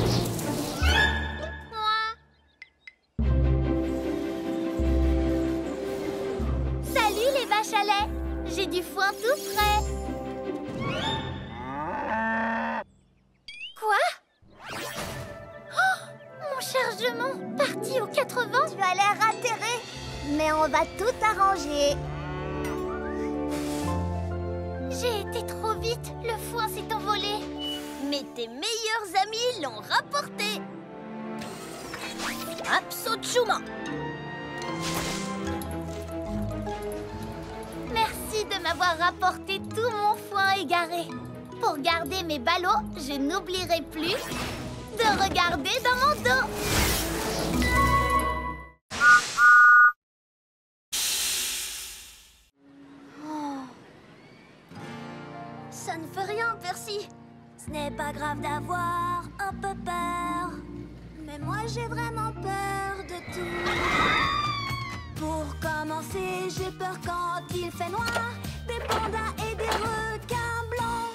Salut les vaches à lait. J'ai du foin tout frais. Quoi? Oh, mon chargement parti aux 80. Tu as l'air atterré. Mais on va tout arranger. J'ai été trop vite. Le foin s'est envolé. Mais tes meilleurs amis l'ont rapporté. Absolument. Merci de m'avoir rapporté tout mon foin égaré. Pour garder mes ballots, je n'oublierai plus de regarder dans mon dos. Ça ne fait rien, Percy. Ce n'est pas grave d'avoir un peu peur. Mais moi j'ai vraiment peur de tout. Pour commencer, j'ai peur quand il fait noir. Des pandas et des requins blancs.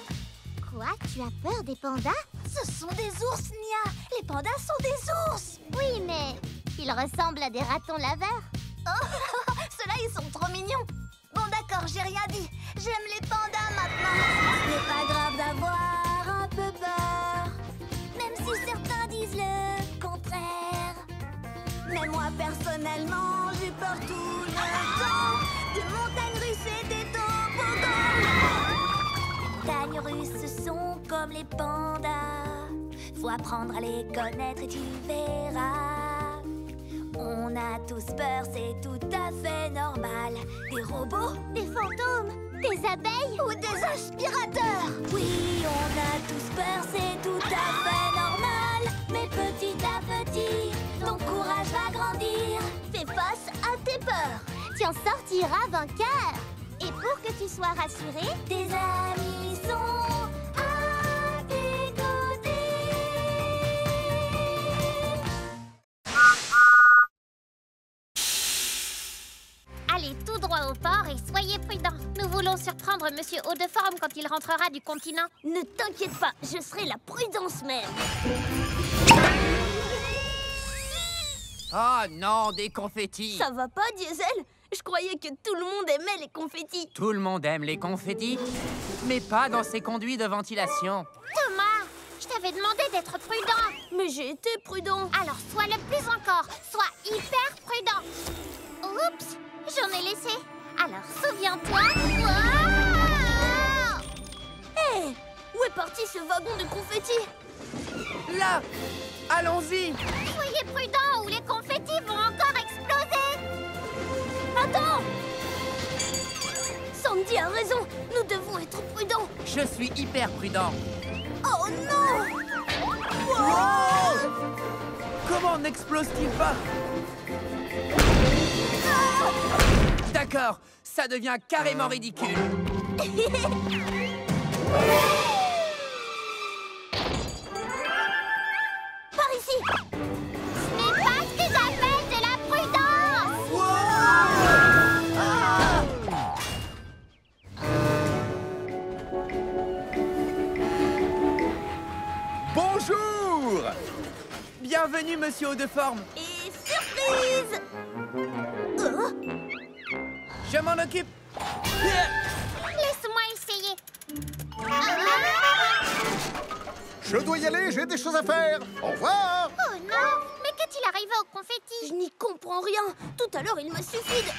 Quoi? Tu as peur des pandas? Ce sont des ours, Nia. Les pandas sont des ours. Oui, mais ils ressemblent à des ratons laveurs. Oh, ceux-là, ils sont trop mignons. Bon, d'accord, j'ai rien dit. J'aime les pandas maintenant. Ce n'est pas grave d'avoir un peu peur, même si certains disent le contraire. Mais moi, personnellement, j'ai peur tout le temps. Des montagnes russes et des toboggans. Montagnes russes sont comme les pandas. Faut apprendre à les connaître et tu verras. On a tous peur, c'est tout à fait normal. Des robots, Des fantômes, des abeilles ou des aspirateurs. Oui, on a tous peur, c'est tout à fait normal. Mais petit à petit, ton courage va grandir. Fais face à tes peurs. Tu en sortiras vainqueur. Et pour que tu sois rassuré, Tes amis sont à tes côtés. Allez tout droit au port et soyez prudents. Nous voulons surprendre Monsieur Haut-de-Forme quand il rentrera du continent. Ne t'inquiète pas, je serai la prudence même. Oh non, des confettis. Ça va pas, Diesel? Je croyais que tout le monde aimait les confettis. Tout le monde aime les confettis, mais pas dans ces conduits de ventilation. Thomas, je t'avais demandé d'être prudent. Mais j'ai été prudent. Alors sois le plus encore. Sois hyper prudent. Oups, j'en ai laissé. Alors souviens-toi. Wow! Hé, où est parti ce wagon de confettis? Là, allons-y. Soyez prudents ou les confettis vont encore exploser. Attends! Sandy a raison, nous devons être prudents. Je suis hyper prudent. Oh non! Oh! Comment n'explose-t-il pas? D'accord, ça devient carrément ridicule. Par ici! Ce n'est pas ce que j'appelle de la prudence. Bonjour! Bienvenue, Monsieur Haut-de-Forme. Et surprise! Je m'en occupe. Laisse-moi essayer. Je dois y aller, j'ai des choses à faire. Au revoir. Oh non! Mais qu'est-il arrivé au confetti? Je n'y comprends rien. Tout à l'heure, il m'a suffi de...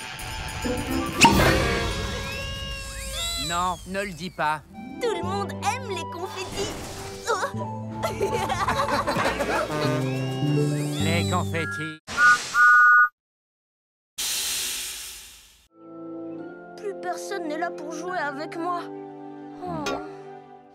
Non, ne le dis pas. Tout le monde aime les confettis. Oh. Les confettis. Plus personne n'est là pour jouer avec moi. Oh.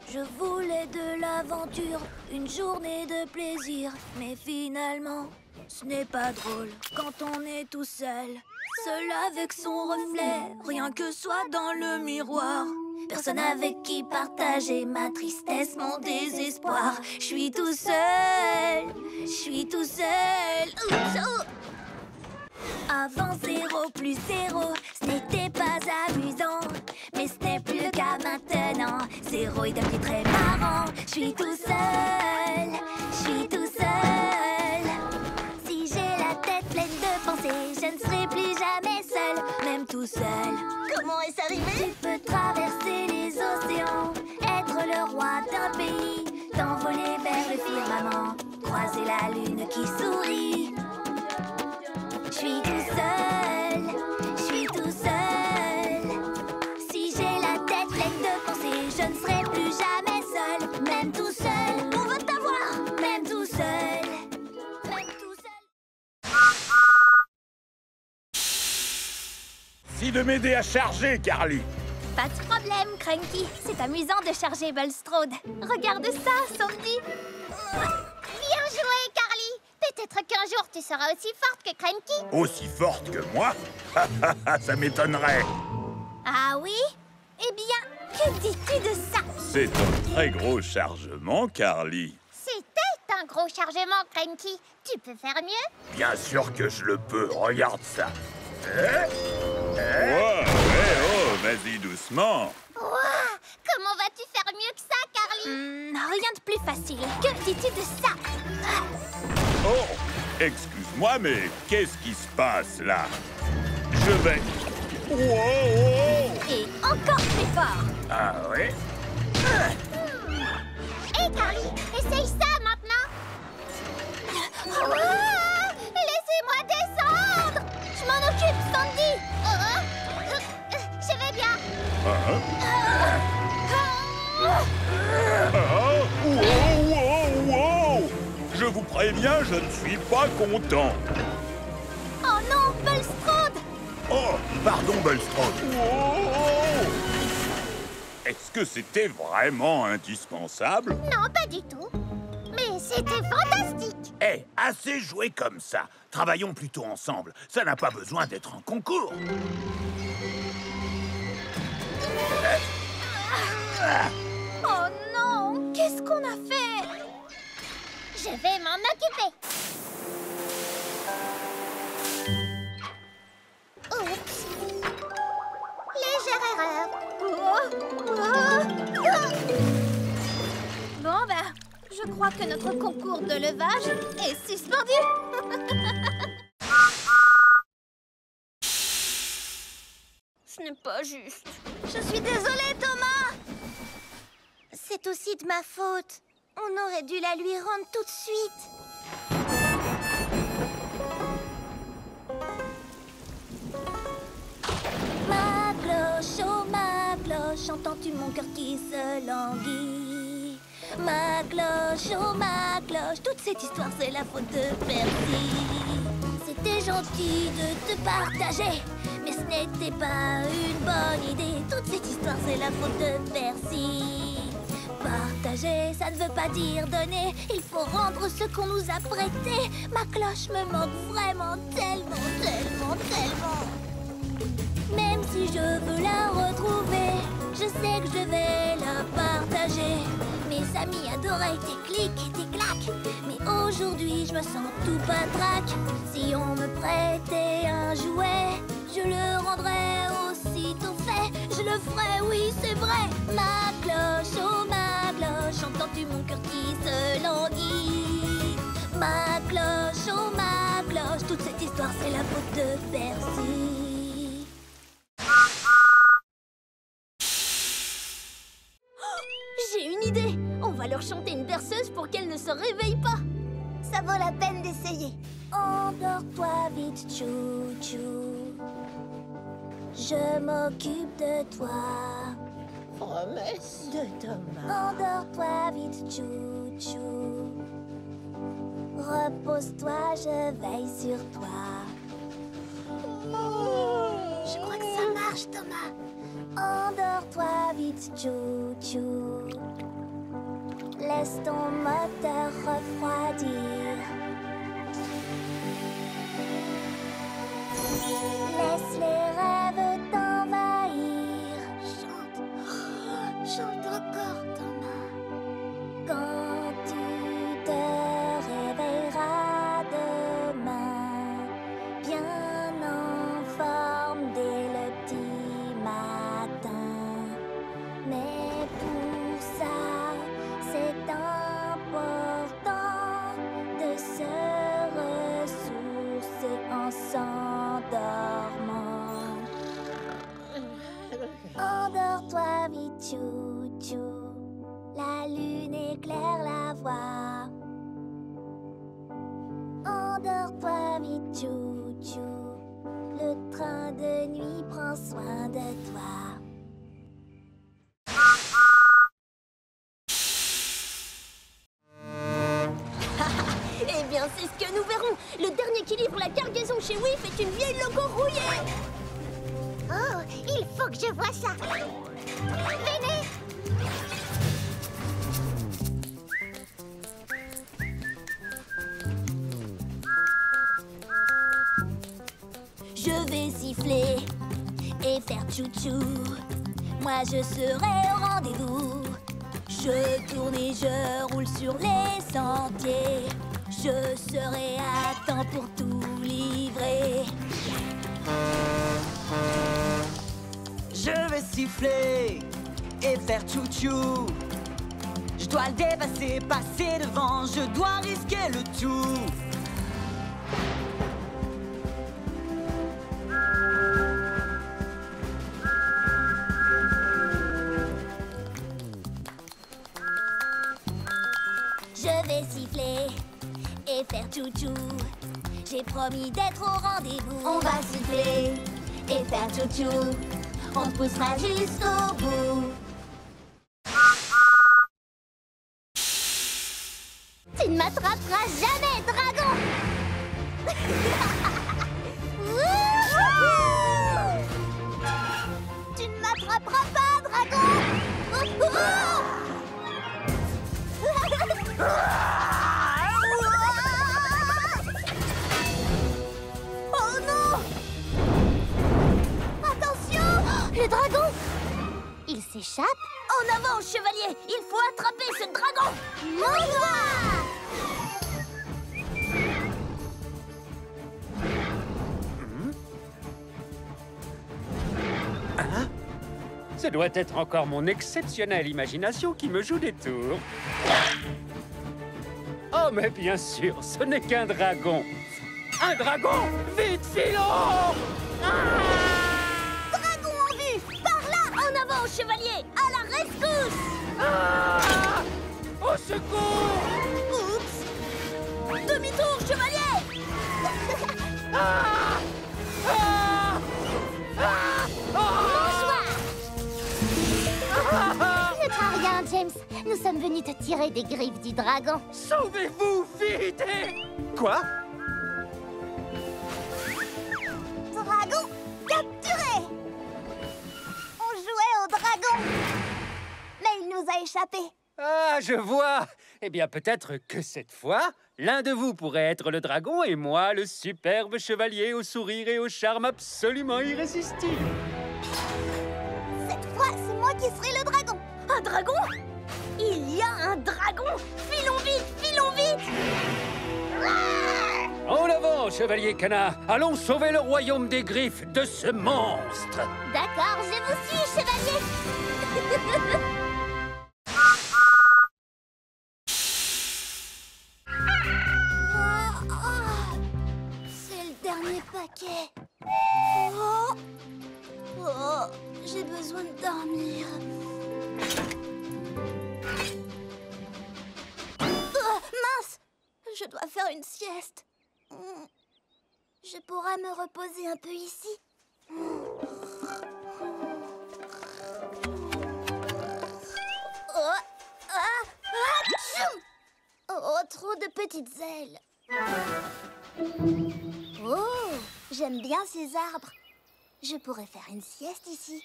Je voulais de l'aventure, une journée de plaisir. Mais finalement, ce n'est pas drôle quand on est tout seul. Seul avec son reflet, rien que soi dans le miroir. Personne avec qui partager ma tristesse, mon désespoir. Je suis tout seul, je suis tout seul. Oups, oh. Avant 0 plus 0, ce n'était pas amusant. Mais ce n'est plus le cas maintenant. 0 est devenu très marrant. Je suis tout seul, je suis tout seul. Si j'ai la tête pleine de pensées, je ne serai plus jamais seul, même tout seul. Comment est-ce arrivé? Tu peux traverser les océans, être le roi d'un pays, t'envoler vers le firmament, croiser la lune qui sourit. Je suis tout seul, je suis tout seul. Si j'ai la tête pleine de pensées, je ne serai plus jamais seul, même tout seul. On veut t'avoir, même tout seul, même tout seul. Merci de m'aider à charger, Carly. Pas de problème, Cranky. C'est amusant de charger Bulstrode. Regarde ça, Sandy. Bien joué, Carly. Peut-être qu'un jour, tu seras aussi forte que Cranky. Aussi forte que moi? Ça m'étonnerait. Ah oui? Eh bien, Que dis-tu de ça? C'est un très gros chargement, Carly. C'était un gros chargement, Cranky. Tu peux faire mieux? Bien sûr que je le peux, regarde ça. Wow, oh, vas-y doucement. Ouah, comment vas-tu faire mieux que ça, Carly? Rien de plus facile. Que dis-tu de ça? Oh, excuse-moi, mais qu'est-ce qui se passe là? Je vais... Wow! Et encore plus fort. Ah oui? Hé, Carly, essaye ça maintenant. Ouah, laissez-moi descendre. Je m'en occupe, Sandy. Je vais bien. Wow! Je vous préviens, je ne suis pas content. Oh non, Bulstrode. Oh, pardon, Bulstrode. Est-ce que c'était vraiment indispensable? Non, pas du tout. Mais c'était fantastique. Hé, assez joué comme ça. Travaillons plutôt ensemble. Ça n'a pas besoin d'être un concours. Oh non, qu'est-ce qu'on a fait? Je vais m'en occuper. Oups. Légère erreur. Bon, ben, je crois que notre concours de levage est suspendu. Ce n'est pas juste. Je suis désolée, Thomas. C'est aussi de ma faute. On aurait dû la lui rendre tout de suite. Ma cloche, oh ma cloche, entends-tu mon cœur qui se languit? Ma cloche, oh ma cloche, toute cette histoire c'est la faute de Percy. C'était gentil de te partager, mais ce n'était pas une bonne idée. Toute cette histoire c'est la faute de Percy. Partager, ça ne veut pas dire donner. Il faut rendre ce qu'on nous a prêté. Ma cloche me manque vraiment tellement, tellement, tellement. Même si je veux la retrouver, je sais que je vais la partager. Mes amis adoraient tes clics et tes claques, mais aujourd'hui je me sens tout patraque. Si on me prêtait un jouet, je le rendrais aussitôt fait. Je le ferais, oui c'est vrai. Ma cloche, oh ma cloche, entends-tu mon cœur qui se languit? Ma cloche, oh ma cloche, toute cette histoire c'est la faute de Percy. J'ai une idée. On va leur chanter une berceuse pour qu'elle ne se réveille pas. Ça vaut la peine d'essayer. Endors-toi vite, chou-chou. Je m'occupe de toi. Promesse de Thomas. Endors-toi vite, chou-chou. Repose-toi, je veille sur toi. Je crois que ça marche, Thomas. Endors-toi vite, chou-chou. Laisse ton moteur refroidir. Laisse les rêves t'envahir. Chante, chante encore, Thomas. Quand tu te réveilleras demain, bien en forme dès le petit matin. Mais pour ça, c'est important de se ressourcer en s'endormant. Endors-toi vite, chou-chou. La lune éclaire la voie. Endors-toi vite, chou-chou. Le train de nuit prend soin de toi. Eh bien, c'est ce que nous verrons. Le dernier qui livre la cargaison chez Whiff est une vieille loco rouillée. Oh, il faut que je vois ça. Venez. Je vais siffler et faire tchou-tchou. moi je serai au rendez-vous. Je tourne et je roule sur les sentiers. Je serai à temps pour tout livrer. Je vais siffler et faire tchou-tchou. Je dois le dépasser, passer devant. Je dois risquer le tout. Je vais siffler et faire tchou-tchou. J'ai promis d'être au rendez-vous. On va siffler et faire tchou-tchou. On poussera jusqu'au bout. Tu ne m'attraperas jamais, dragon. Tu ne m'attraperas pas, dragon. Oh non! Attention! Le dragon! Il s'échappe? En avant, chevalier! Il faut attraper ce dragon! Mon doigt! Hein? Ce doit être encore mon exceptionnelle imagination qui me joue des tours. Oh, mais bien sûr, ce n'est qu'un dragon. Un dragon! Vite, filons! Dragon en vue! Par là! En avant, chevalier! À la rescousse! Au secours! Oups! Demi-tour, chevalier! Ne crains rien, James. Nous sommes venus te tirer des griffes du dragon. Sauvez-vous, vite! Quoi? Dragon capturé! On jouait au dragon, mais il nous a échappé. Ah, je vois! Eh bien, peut-être que cette fois, l'un de vous pourrait être le dragon et moi, le superbe chevalier au sourire et au charme absolument irrésistible. Cette fois, c'est moi qui serai le dragon. Un dragon? Il y a un dragon? Filons vite, filons vite! En avant, chevalier canard! Allons sauver le royaume des griffes de ce monstre! D'accord, je vous suis, chevalier. C'est le dernier paquet. J'ai besoin de dormir. Mince! Je dois faire une sieste. Je pourrais me reposer un peu ici. Oh, trop de petites ailes. Oh, j'aime bien ces arbres. Je pourrais faire une sieste ici.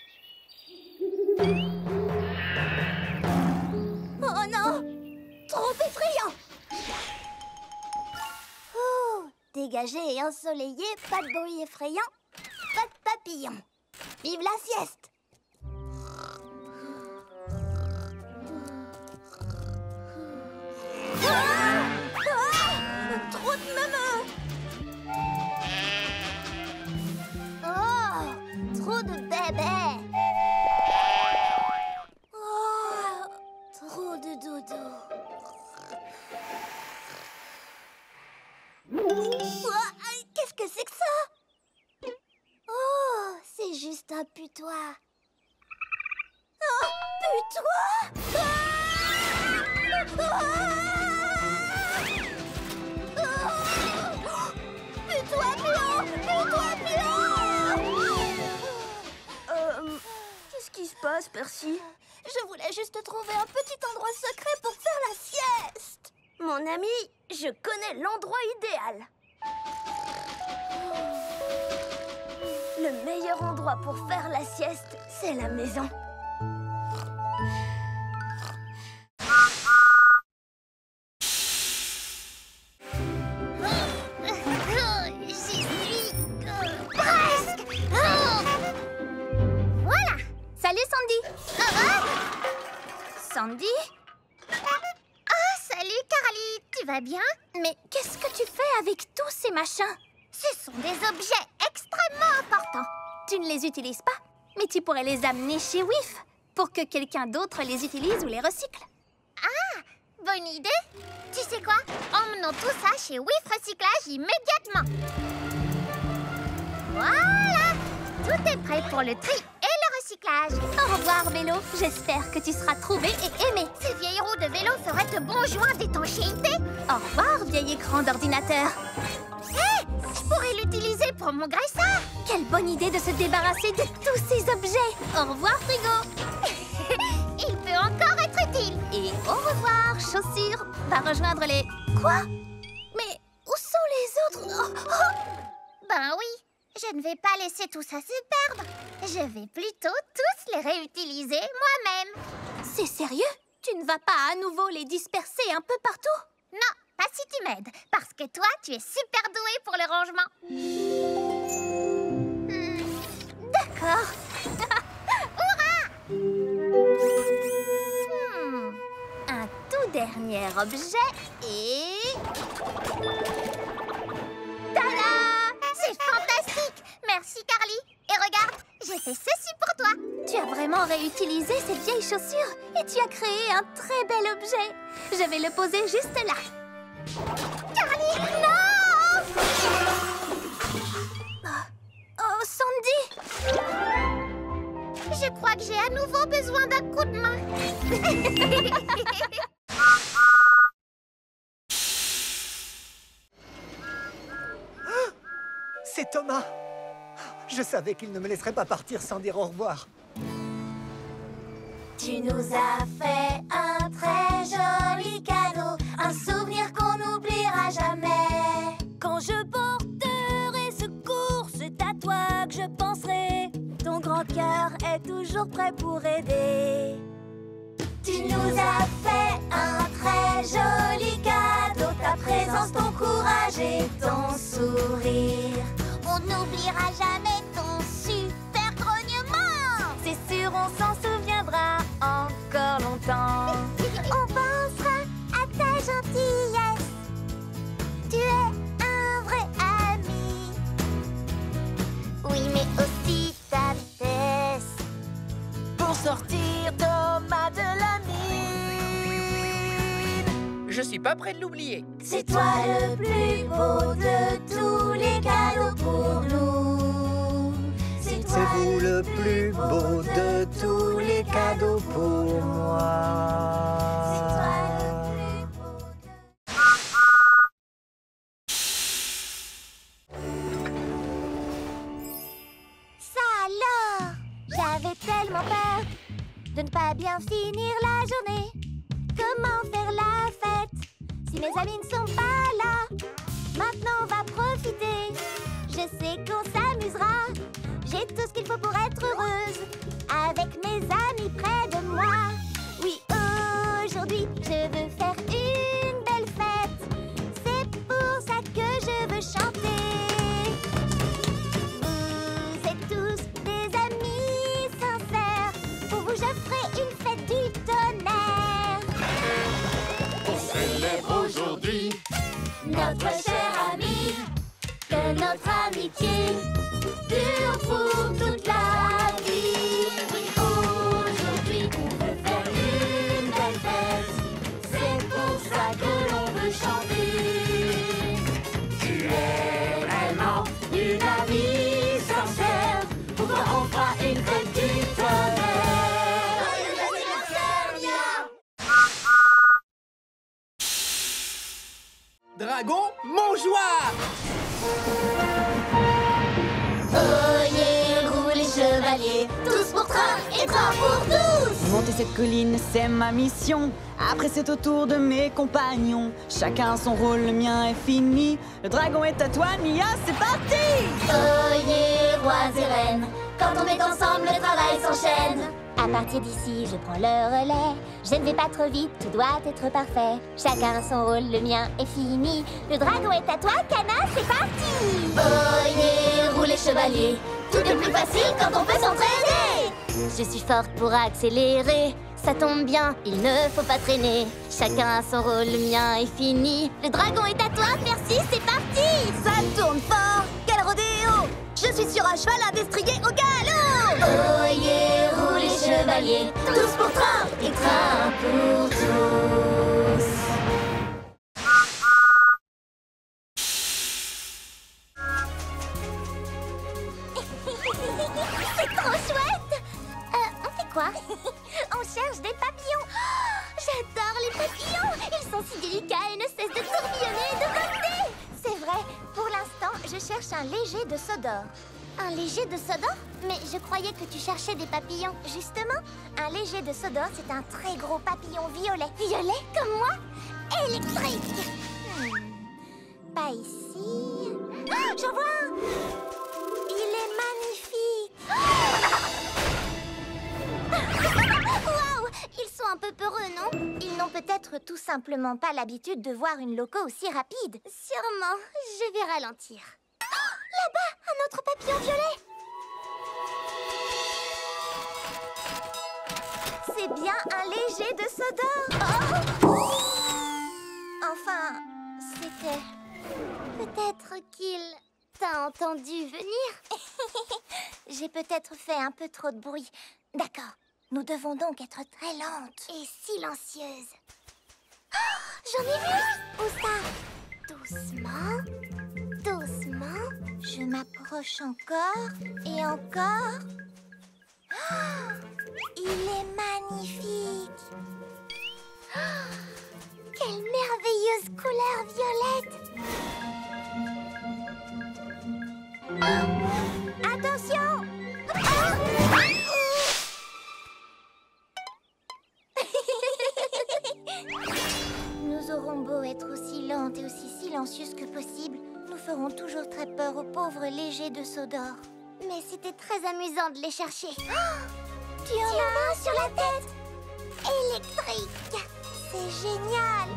Oh non! Trop effrayant! Oh, dégagé et ensoleillé, pas de bruit effrayant, pas de papillons. Vive la sieste! Trop de neuneux! Oh, trop de bébés! Oh, trop de dodo. Qu'est-ce que c'est que ça? Oh, c'est juste un putois. Oh, putois! Putois pion! Putois pion! Qu'est-ce qui se passe, Percy? Je voulais juste trouver un petit endroit secret pour faire la sieste. Mon ami, je connais l'endroit idéal. Le meilleur endroit pour faire la sieste, c'est la maison. J'y suis presque. Voilà. Salut Sandy. Sandy. Oh, salut Carly, tu vas bien? Mais qu'est-ce que tu fais avec tous ces machins? Ce sont des objets extrêmement importants. Tu ne les utilises pas, mais tu pourrais les amener chez WIF pour que quelqu'un d'autre les utilise ou les recycle. Ah, bonne idée. Tu sais quoi? Emmenons tout ça chez WIF Recyclage immédiatement. Voilà, tout est prêt pour le tri et le recyclage. Au revoir, vélo. J'espère que tu seras trouvé et aimé. Ces vieilles roues de vélo feraient de bons joints d'étanchéité. Au revoir, vieil écran d'ordinateur. Hé, je pourrais l'utiliser pour mon graisseur. Quelle bonne idée de se débarrasser de tous ces objets. Au revoir, frigo. Il peut encore être utile. Et au revoir, chaussures. Va rejoindre les... Quoi? Mais où sont les autres? Ben oui, je ne vais pas laisser tout ça se perdre. Je vais plutôt tous les réutiliser moi-même. C'est sérieux? Tu ne vas pas à nouveau les disperser un peu partout? Non, pas si tu m'aides. Parce que toi, tu es super douée pour le rangement. D'accord. Un tout dernier objet et... Tada! C'est fantastique! Merci Carly. Et regarde, j'ai fait ceci pour toi. Tu as vraiment réutilisé ces vieilles chaussures et tu as créé un très bel objet. Je vais le poser juste là. Carly, non! Oh, Sandy! Je crois que j'ai à nouveau besoin d'un coup de main. C'est Thomas. Je savais qu'il ne me laisserait pas partir sans dire au revoir. Tu nous as fait un très joli cadeau, un souvenir qu'on n'oubliera jamais. Quand je porterai secours, c'est à toi que je penserai. Ton grand cœur est toujours prêt pour aider. Tu nous as fait un très joli cadeau, ta présence, ton courage et ton sourire. On n'oubliera jamais ton super grognement. C'est sûr, on s'en souviendra encore longtemps. On pensera à ta gentillesse. Tu es un vrai ami. Oui, mais aussi ta vitesse. Pour sortir Thomas de la mine. Je suis pas prêt de l'oublier. C'est toi le plus beau de tous les cadeaux pour nous. C'est vous le plus beau de tous les cadeaux pour moi. C'est toi le plus beau de... Ça alors! J'avais tellement peur de ne pas bien finir la journée. Comment faire la fête si mes amis ne sont pas là? Maintenant on va profiter. Je sais qu'on s'amusera. J'ai tout ce qu'il faut pour être heureuse avec mes amis près de moi. Oui, aujourd'hui je veux faire une belle fête. C'est pour ça que je veux chanter. Vous êtes tous des amis sincères. Pour vous je ferai une fête du tonnerre. On célèbre aujourd'hui notre cher ami, que notre amitié dure pour toute la vie. Oui, aujourd'hui on veut faire une belle fête. C'est pour ça que l'on veut chanter. Tu es vraiment une amie sincère. Pour toi on fera une fête du tonnerre. Joyeux anniversaire, Mia! Dragon, mangeoire! Oyez, roulez les chevaliers, tous pour train et train pour tous. Monter cette colline, c'est ma mission. Après, c'est au tour de mes compagnons. Chacun son rôle, le mien est fini. Le dragon est à toi, Mia, c'est parti! Oyez, rois et reines, quand on est ensemble, le travail s'enchaîne. À partir d'ici, je prends le relais. Je ne vais pas trop vite, tout doit être parfait. Chacun a son rôle, le mien est fini. Le dragon est à toi, Cana, c'est parti! Oyez, roulez chevaliers, tout est plus facile quand on peut s'entraîner. Je suis forte pour accélérer. Ça tombe bien, il ne faut pas traîner. Chacun a son rôle, le mien est fini. Le dragon est à toi, Percy, c'est parti. Ça tourne fort, quel rodéo! Je suis sur un cheval à destrier au galop! Oyez, roulez, chevaliers, tous pour train et train pour tous. C'est trop chouette! On fait quoi? On cherche des papillons. J'adore les papillons! Ils sont si délicats et ne cessent de tourbillonner et de voler! C'est vrai, pour l'instant, je cherche un léger de Sodor. Un léger de Sodor? Mais je croyais que tu cherchais des papillons. Justement, un léger de Sodor, c'est un très gros papillon violet. Violet, comme moi? Électrique! Pas ici... Ah, j'en vois un! Il est magnifique! Waouh! Ils sont un peu peureux, non? Ils n'ont peut-être tout simplement pas l'habitude de voir une loco aussi rapide. Sûrement, je vais ralentir. Oh, là-bas, un autre papillon violet! C'est bien un léger de Sodor! Oh! Enfin, c'était... Peut-être qu'il t'a entendu venir. J'ai peut-être fait un peu trop de bruit. D'accord, nous devons donc être très lentes et silencieuses. Oh, j'en ai vu! Où ça? Doucement, doucement. Je m'approche encore et encore. Oh, il est magnifique! Oh, quelle merveilleuse couleur violette! Oh, attention! Oh! Nous aurons beau être aussi lentes et aussi silencieuses que possible, nous ferons toujours très peur aux pauvres légers de Sodor. Mais c'était très amusant de les chercher. Oh, tu en as un sur la tête! Électrique! C'est génial!